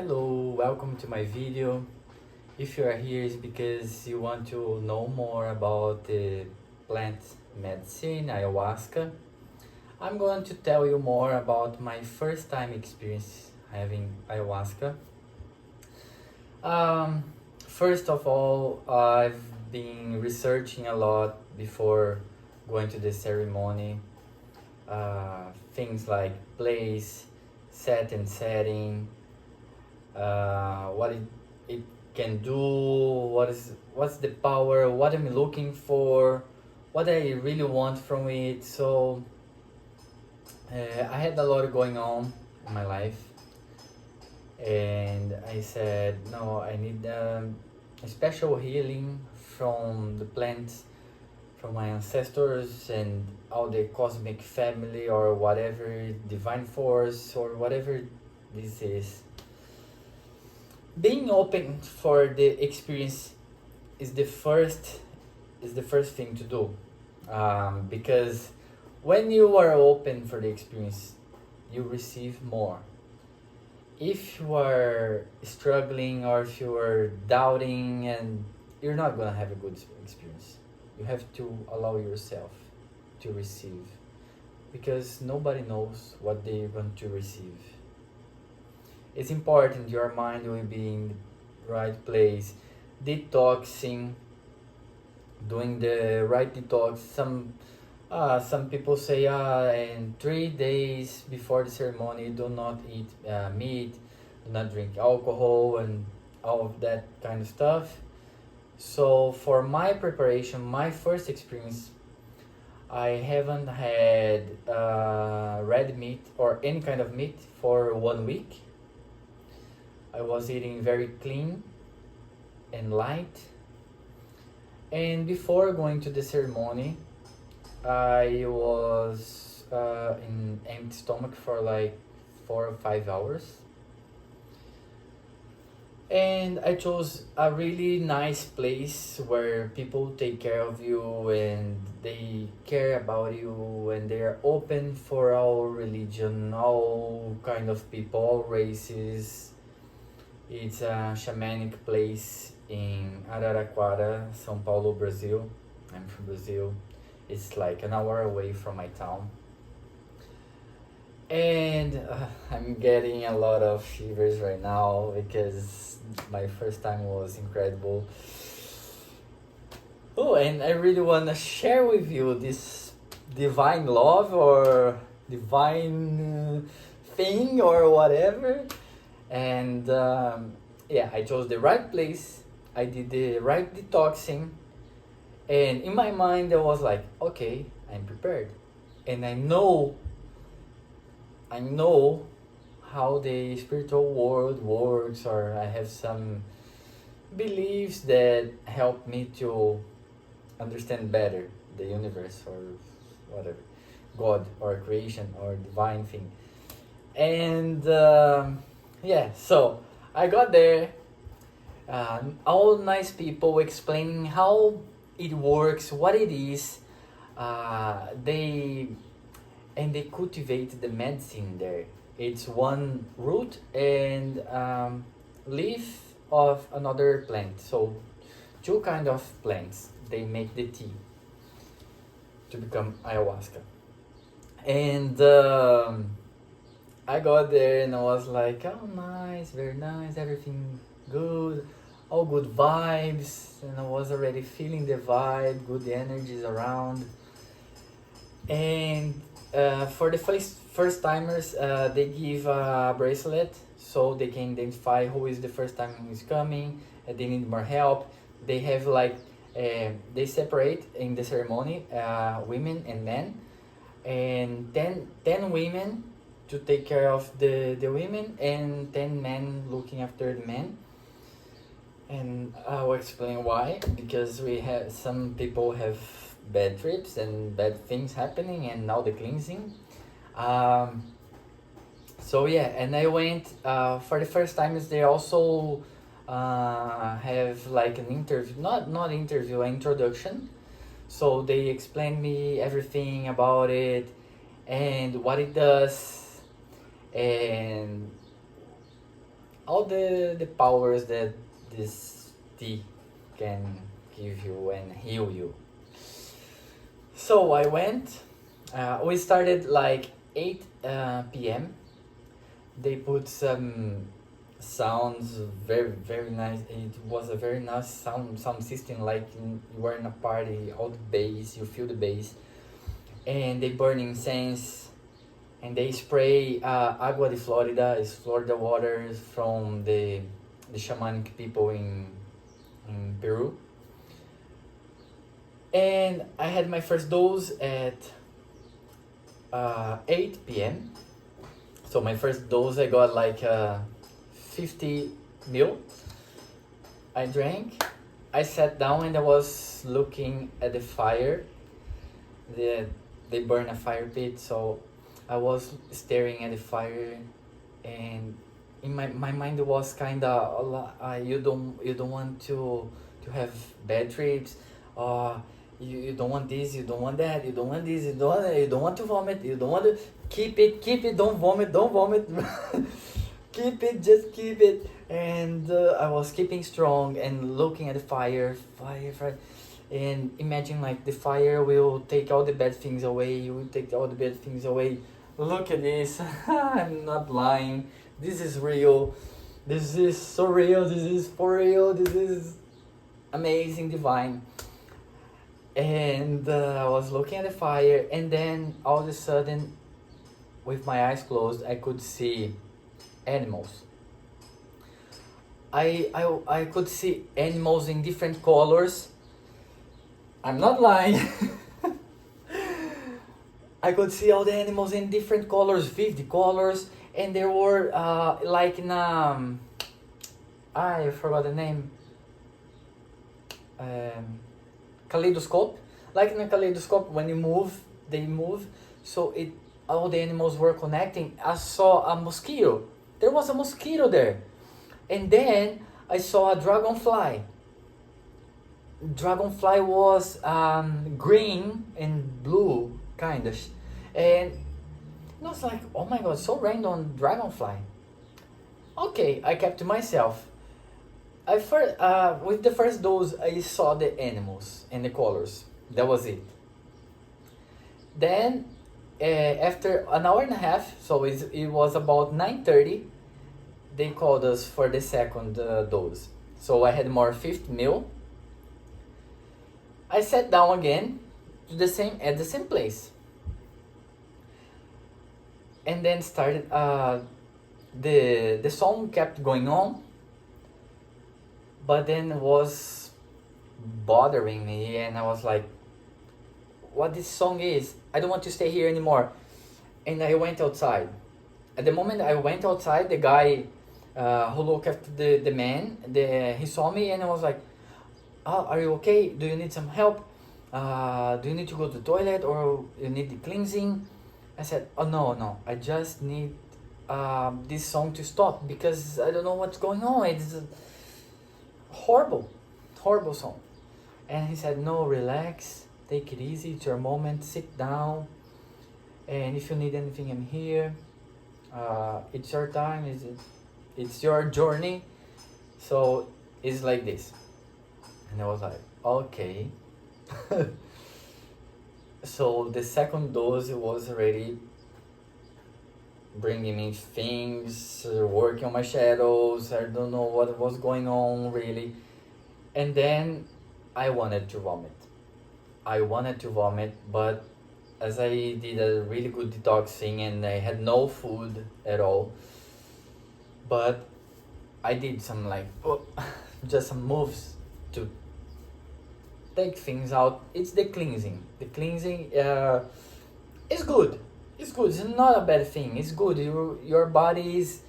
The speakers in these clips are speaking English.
Hello, welcome to my video. If you are here is because you want to know more about the plant medicine, ayahuasca. I'm going to tell you more about my first time experience having ayahuasca. Um, First of all, I've been researching a lot before going to the ceremony. Things like place, set and setting, what it can do, what's the power, what I'm looking for, what I really want from it. So I had a lot going on in my life, and I said, no, I need a special healing from the plants, from my ancestors and all the cosmic family or whatever, divine force or whatever this is. Being open for the experience is the first thing to do, because when you are open for the experience, you receive more. If you are struggling or if you are doubting, and you're not gonna have a good experience, you have to allow yourself to receive, because nobody knows what they're going to receive. It's important your mind will be in the right place, detoxing, doing the right detox. Some people say, in 3 days before the ceremony, do not eat meat, do not drink alcohol, and all of that kind of stuff. So for my preparation, my first experience, I haven't had red meat or any kind of meat for 1 week. I was eating very clean and light. And before going to the ceremony, I was in empty stomach for like 4 or 5 hours. And I chose a really nice place where people take care of you and they care about you, and they are open for all religion, all kind of people, all races. It's a shamanic place in Araraquara, São Paulo, Brazil. I'm from Brazil. It's like an hour away from my town. And I'm getting a lot of shivers right now because my first time was incredible. Oh, and I really want to share with you this divine love or divine thing or whatever. And I chose the right place. I did the right detoxing. And in my mind, I was like, okay, I'm prepared. And I know how the spiritual world works, or I have some beliefs that help me to understand better the universe or whatever, God or creation or divine thing. And so I got there, all nice people explaining how it works, what it is. They cultivate the medicine there. It's one root and leaf of another plant. So two kind of plants. They make the tea to become ayahuasca. And I got there and I was like, oh, nice, very nice, everything good, all good vibes. And I was already feeling the vibe, good energies around. And for the first timers, they give a bracelet so they can identify who is the first time who is coming, and they need more help. They have like they separate in the ceremony women and men, and 10 women to take care of the women, and 10 men looking after the men. And I'll explain why, because we have some people have bad trips and bad things happening, and now the cleansing. And I went for the first time. Is they also have like an interview, not interview, an introduction. So they explain me everything about it and what it does, and all the powers that this tea can give you and heal you. So I went. We started like 8 p.m. They put some sounds, very nice. It was a very nice sound system, like you were in a party. All the bass, you feel the bass, and they burn incense, and they spray agua de Florida. Is Florida water from the shamanic people in Peru. And I had my first dose at 8 p.m. So my first dose, I got like 50 ml. I drank. I sat down and I was looking at the fire. They burn a fire pit, so I was staring at the fire, and in my mind was kind of you don't want to have bad trips. You don't want this, you don't want that, you don't want this, you don't want to vomit, you don't want to keep it, don't vomit, keep it, just keep it. And I was keeping strong and looking at the fire, and imagine like the fire will take all the bad things away, you will take all the bad things away. Look at this. I'm not lying, this is real, this is so real, this is for real, this is amazing, divine. And I was looking at the fire, and then all of a sudden, with my eyes closed, I could see animals. I could see animals in different colors. I'm not lying. I could see all the animals in different colors, 50 colors, and there were like in I forgot the name. Kaleidoscope, like in a kaleidoscope, when you move, they move, so it all the animals were connecting. I saw a mosquito, there was a mosquito there, and then I saw a dragonfly. Dragonfly was green and blue kind of, and I was like, oh my god, so random, dragonfly. Okay, I kept to myself. With the first dose, I saw the animals and the colors. That was it. Then, after an hour and a half, so it was about 9:30, they called us for the second dose. So I had more 50 ml. I sat down again at the same place. And then started, the song kept going on, but then it was bothering me, and I was like, what this song is? I don't want to stay here anymore. And I went outside. At the moment I went outside, the guy who looked after the man, he saw me, and I was like, oh, are you okay? Do you need some help? Do you need to go to the toilet, or you need the cleansing? I said, oh no, I just need this song to stop, because I don't know what's going on. It's horrible song. And he said, no, relax, take it easy, it's your moment, sit down, and if you need anything, I'm here. It's your time, it's your journey, so it's like this. And I was like, okay. So the second dose was already bringing me things, working on my shadows. I don't know what was going on really. And then I wanted to vomit. But as I did a really good detoxing and I had no food at all, but I did some just some moves to take things out. It's the cleansing. The cleansing is good. It's good. It's not a bad thing. It's good. Your body is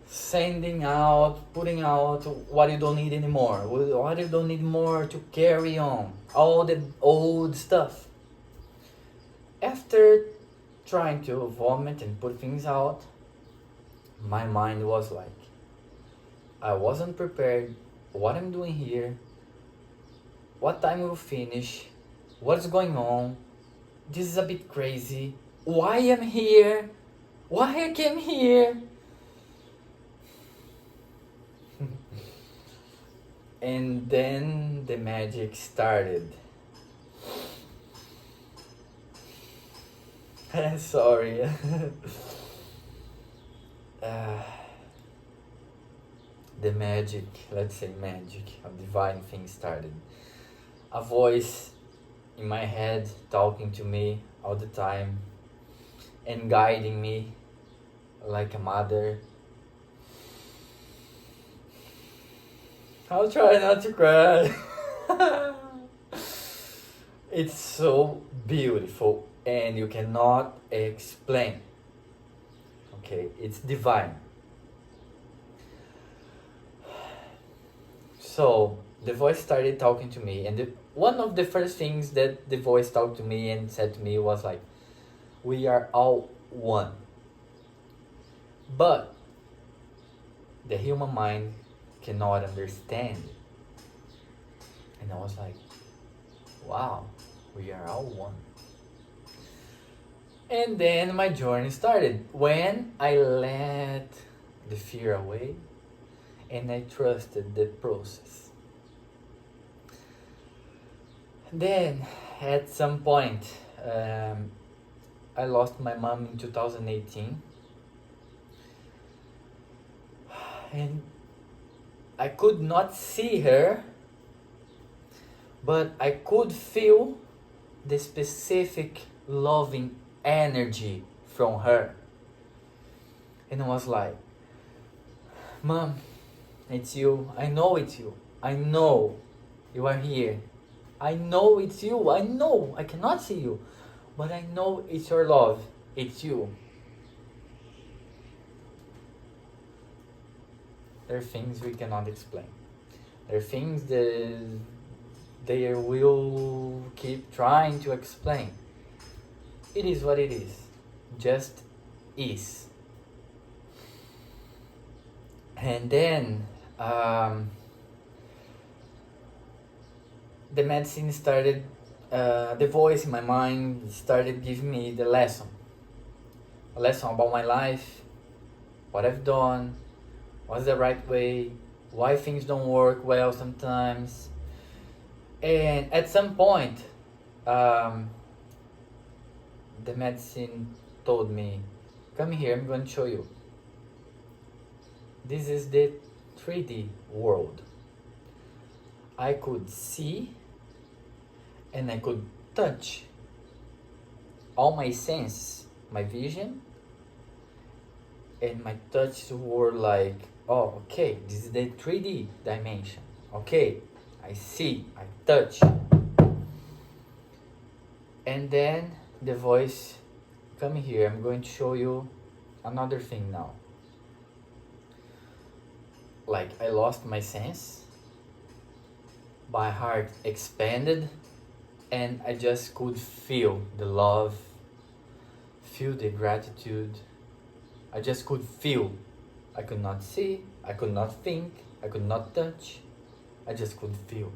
sending out, putting out what you don't need anymore. What you don't need more to carry on. All the old stuff. After trying to vomit and put things out, my mind was like, I wasn't prepared. What I'm doing here? What time we'll finish? What's going on? This is a bit crazy. Why I'm here? Why I came here? And then the magic started. Sorry. uh, the magic, let's say magic, a divine thing started. A voice in my head talking to me all the time and guiding me like a mother. I'll try not to cry. It's so beautiful and you cannot explain. Okay, it's divine. So the voice started talking to me, and one of the first things that the voice talked to me and said to me was like, we are all one. But the human mind cannot understand it. And I was like, wow, we are all one. And then my journey started when I let the fear away and I trusted the process. Then at some point, I lost my mom in 2018, and I could not see her, but I could feel the specific loving energy from her. And I was like, Mom, it's you. I know it's you. I know you are here. I know it's you. I know I cannot see you, but I know it's your love. It's you. There are things we cannot explain. There are things that they will keep trying to explain. It is what it is. Just is. And then the medicine started, the voice in my mind started giving me the lesson. A lesson about my life, what I've done, what's the right way, why things don't work well sometimes. And at some point, the medicine told me, come here, I'm going to show you. This is the 3D world. I could see and I could touch. All my senses, my vision and my touch were like, oh, okay, this is the 3D dimension. Okay, I see, I touch. And then the voice, come here, I'm going to show you another thing now. Like I lost my sense, my heart expanded, and I just could feel the love, feel the gratitude. I just could feel. I could not see, I could not think, I could not touch, I just could feel.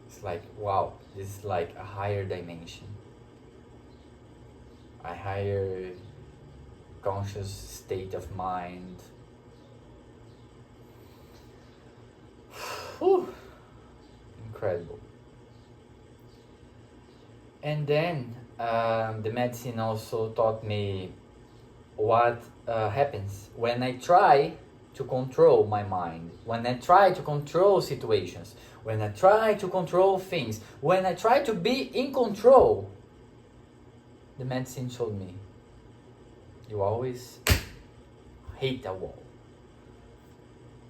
It's like, wow, this is like a higher dimension, a higher conscious state of mind. Whew. Incredible. And then the medicine also taught me what happens when I try to control my mind, when I try to control situations, when I try to control things, when I try to be in control. The medicine showed me, you always hit a wall.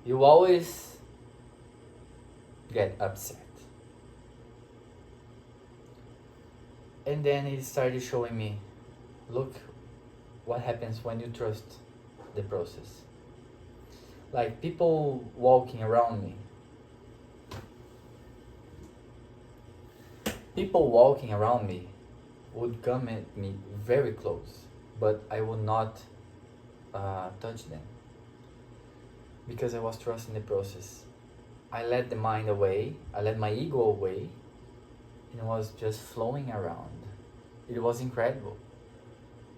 You always get upset. And then it started showing me, look what happens when you trust the process. Like people walking around me. People walking around me would come at me very close, but I would not touch them because I was trusting the process. I let the mind away, I let my ego away, and it was just flowing around. It was incredible.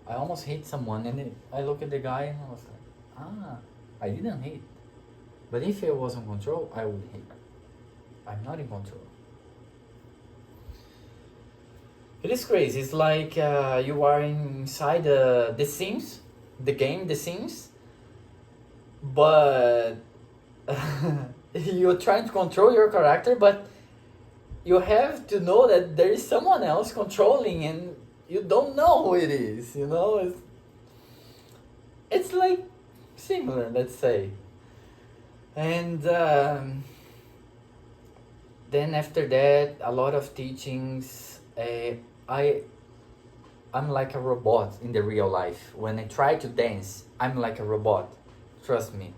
I almost hit someone, and I look at the guy and I was like, I didn't hit. But if I was in control, I would hate. I'm not in control. It is crazy. It's like you are inside The Sims, the game The Sims, but you're trying to control your character, but you have to know that there is someone else controlling and you don't know who it is, you know? It's like similar, let's say. And then after that, a lot of teachings. I'm like a robot in the real life. When I try to dance, I'm like a robot. Trust me.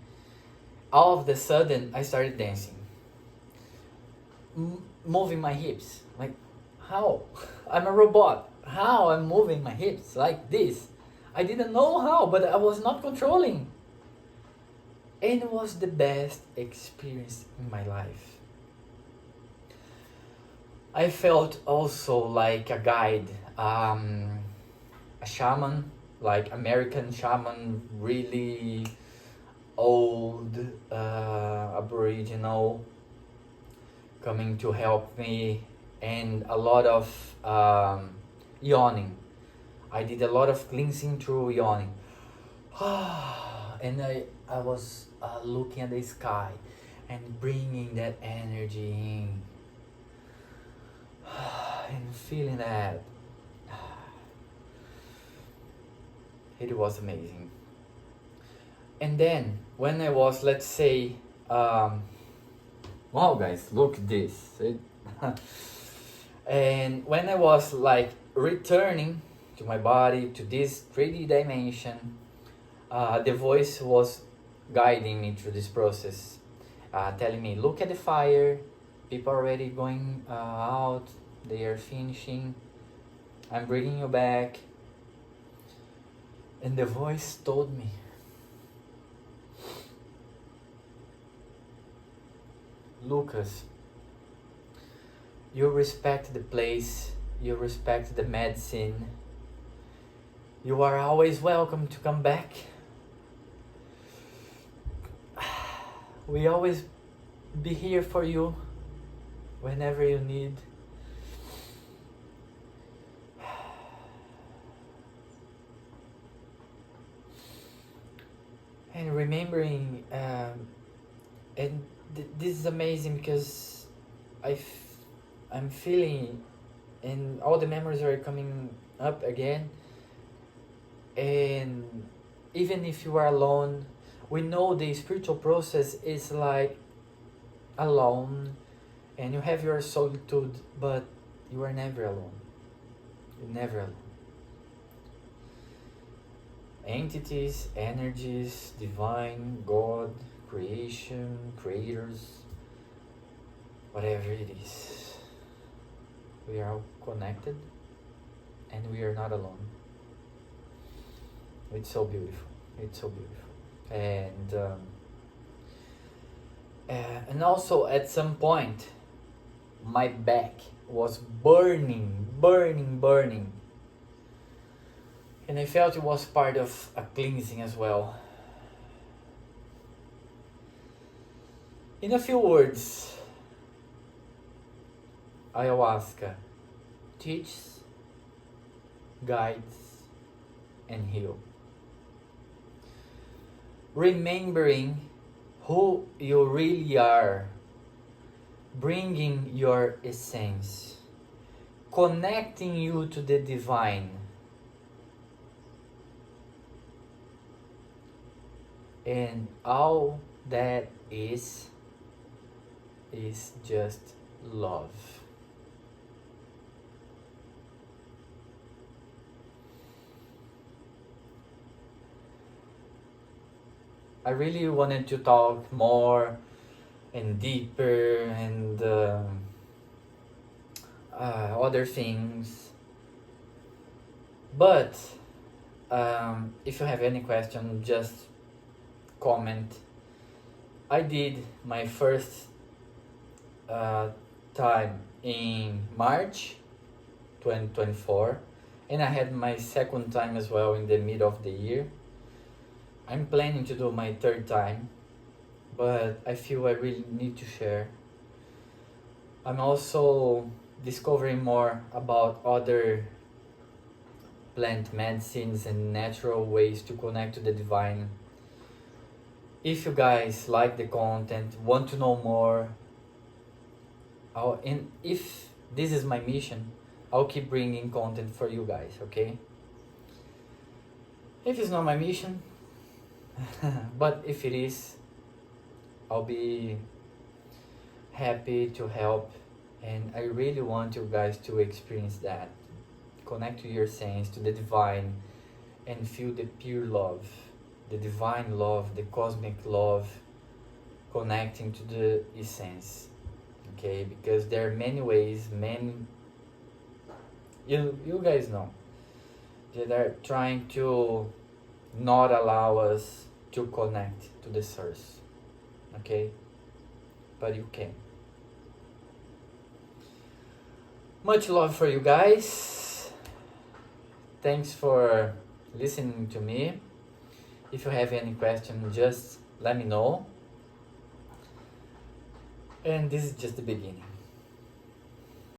All of a sudden, I started dancing. Moving my hips. Like, how? I'm a robot. How I'm moving my hips like this? I didn't know how, but I was not controlling. And it was the best experience in my life. I felt also like a guide, a shaman, like American shaman, really old, Aboriginal, coming to help me, and a lot of yawning. I did a lot of cleansing through yawning. And I was looking at the sky and bringing that energy in. And feeling that. It was amazing. And then when I was, let's say, wow guys, look at this. And when I was like returning to my body, to this 3D dimension, the voice was guiding me through this process, telling me, look at the fire, people are already going out, they are finishing, I'm bringing you back. And the voice told me, Lucas, you respect the place, you respect the medicine, you are always welcome to come back. We always be here for you whenever you need. And remembering, and this is amazing because I'm feeling, and all the memories are coming up again. And even if you are alone, we know the spiritual process is like alone, and you have your solitude, but you are never alone. You're never alone. Entities, energies, divine, God, creation, creators, whatever it is, we are all connected and we are not alone. It's so beautiful. It's so beautiful. And also at some point my back was burning. And I felt it was part of a cleansing as well. In a few words, Ayahuasca teaches, guides, and heals. Remembering who you really are, bringing your essence, connecting you to the divine. And all that is just love. I really wanted to talk more and deeper and other things. But if you have any question, just comment. I did my first time in March 2024, and I had my second time as well in the middle of the year. I'm planning to do my third time but I feel I really need to share. I'm also discovering more about other plant medicines and natural ways to connect to the divine. If you guys like the content, want to know more, and if this is my mission, I'll keep bringing content for you guys, okay? If it's not my mission, but if it is, I'll be happy to help, and I really want you guys to experience that. Connect to your sense, to the divine, and feel the pure love, the divine love, the cosmic love, connecting to the essence. Okay, because there are many ways, you guys know, that are trying to not allow us to connect to the source. Okay, but you can. Much love for you guys. Thanks for listening to me. If you have any question, just let me know. And this is just the beginning.